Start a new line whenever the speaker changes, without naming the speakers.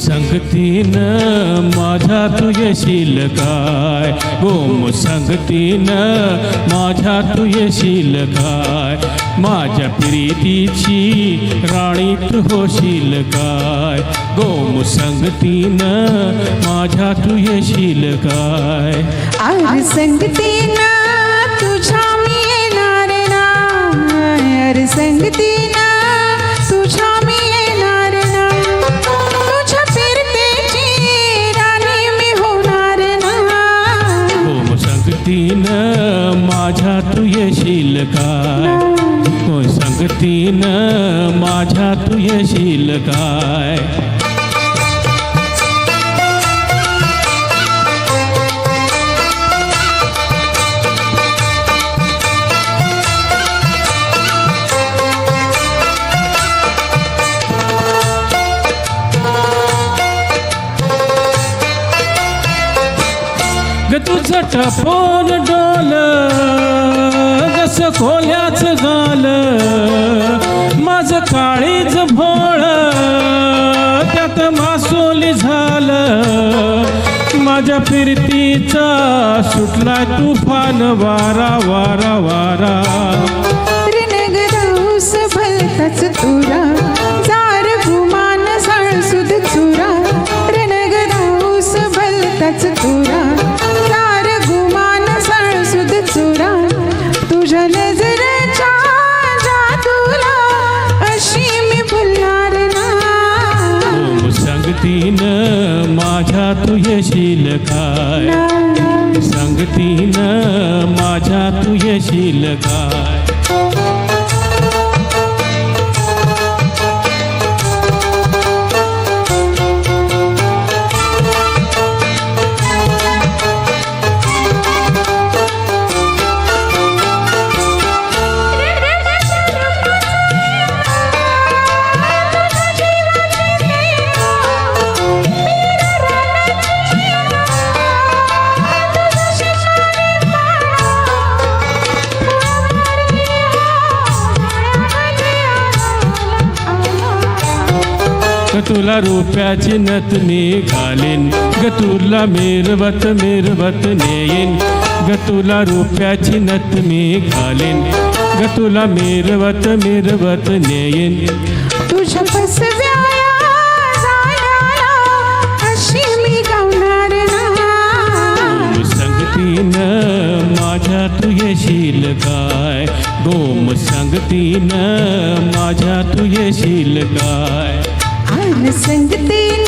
संगतीनं माझ्या तू येशील काय, गोम संगतीनं माझ्या तू येशील काय, माझ्या प्रीतीची राणी तू होशील काय, गोम संगतीनं माझ्या तू येशील काय.
आर संगतीनं तुझ्या मी येणार ना, आर संगतीनं तुझ्या मी येणार ना, तुझ्या फिरतेची राणी मी होणार ना.
गोम संगतीनं माझ्या तू येशील काय, गोम संगतीनं माझ्या तू येशील काय. ग तुझं टपोन डोल जसं खोल्याच गाल, माझं काळीज भोळ त्यात मासोली झालं, माझ्या फिरतीचा सुटलाय तुफान वारा वारा वारा.
रणगदाऊस भलताच तुरा जार गुमान साळसुद चुरा, रणगदाऊस भलताच तुरा जार गुमान साळसुद चुरा. तुझ्या नजरेच्या जादूला अशी मी भुलणार ना.
गोम संगतीनं माझ्या तू येशील काय, संगतीनं माझ्या तू येशील काय. ग तुला रुपयाची नथ मी घालीन, ग तुला मिरवत मिरवत नेईन, ग तुला रुपयाची नथ मी घालीन, ग तुला मिरवत मिरवत नेईन.
तुझ्या फसव्याया जाण्याला अशी मी गावणार ना.
संगतीनं माझ्या तू येशील काय, गोम संगतीनं माझ्या तू येशील काय.
आर संगतीनं